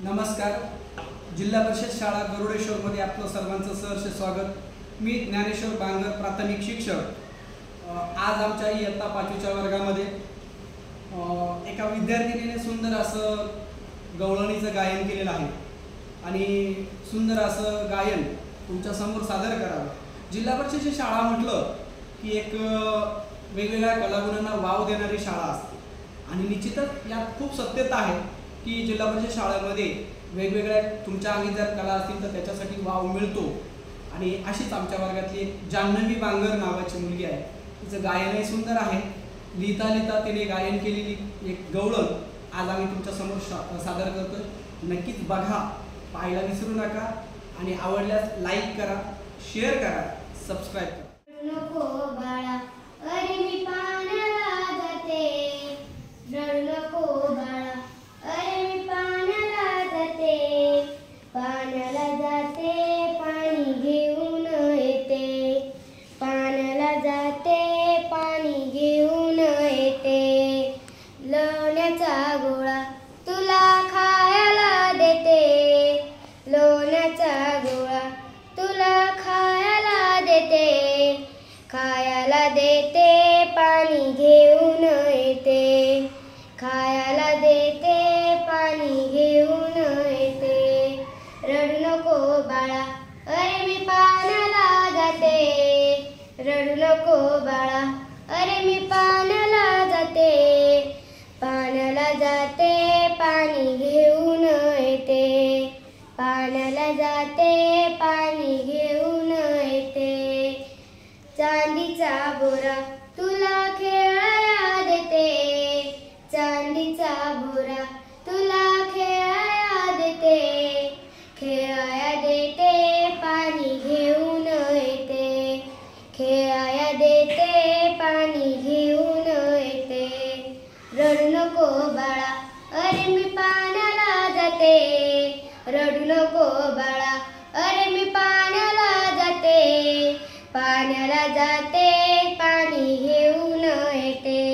नमस्कार. जिल्हा परिषद शाळा गरुडेश्वरमध्ये आपलं सर्वांचं सहर्ष स्वागत. मी ज्ञानेश्वर बांगर, प्राथमिक शिक्षक. आज आमच्या इयत्ता 5वीच्या वर्गामध्ये एका विद्यार्थिनीने सुंदर असं गवळणीचं गायन केलेलं आहे आणि सुंदर असं गायन तुमच्यासमोर सादर करावं. जिल्हा परिषदेची शाळा म्हटलं की एक वेगवेगळ्या कलागुणांना वाव देणारी शाळा असते आणि निश्चितच यात खूप सत्यता आहे की जिल्हा परिषद शाळेमध्ये वेगवेगळ्या तुमच्या अंगी जर कला असतील तर त्याच्यासाठी वाव मिळतो. आणि अशीच आमच्या वर्गातली एक जान्हवी बांगर नावाची मुलगी आहे. तिचं गायनही सुंदर आहे. लिहिता लिहिता तिने गायन केलेली एक गवळण आज आम्ही तुमच्यासमोर सादर करतोय. नक्कीच बघा, पाहायला विसरू नका आणि आवडल्यास लाईक करा, शेअर करा, सबस्क्राईब करा. नको बाळा अरे मी पाण्याला जाते, रडू नको बाळा अरे मी पाण्याला जाते, पाण्याला जाते पाणी घेऊन येते, पाण्याला जाते पाणी घेऊन येते, लोण्याचा गोळा तुला खायला देते, लोण्याचा गोळा तुला खायला देते, खायला देते पाणी घेऊन येते, खायला देते पाणी घेऊन येते, रडू नको बाळा अरे मी पाण्याला जाते, रडू नको बाळा अरे मी पाण्याला जाते, पाण्याला जाते पाणी घेऊन येते, पाण्याला जाते पाणी घेऊन येते, चांदीचा बोरा तुला खेळाया देते, चांदीचा बोरा तुला खेळाया देते, खेळाया देते पाणी घेऊन येते, खेळाया देते पाणी घेऊन येते, रडू नको बाळा अरे मी पाण्याला जाते, रडू नको बाळा अरे मी पाण्याला जाते, पाण्याला जाते पाणी घेऊन येते,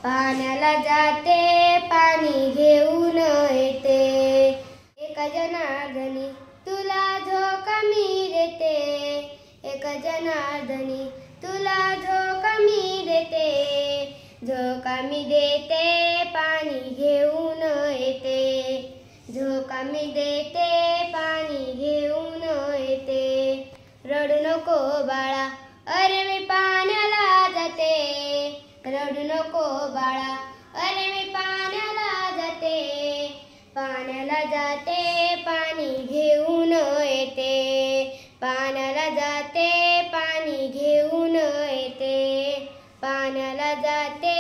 पाण्याला जाते पाणी घेऊन येते, एका जनार्दनी तुला झोका मी देते, एका जनार्दनी तुला झोका मी देते, झोका मी देते पाणी घेऊन येते, झोका मी देते पाणी घेऊन येते, रडू नको बाळा अरे मी पाण्याला जाते, रडू नको बाळा अरे मी पाण्याला जाते, पाण्याला जाते पाणी घेऊन येते, पाण्याला जाते पाणी घेऊन येते, पाण्याला जाते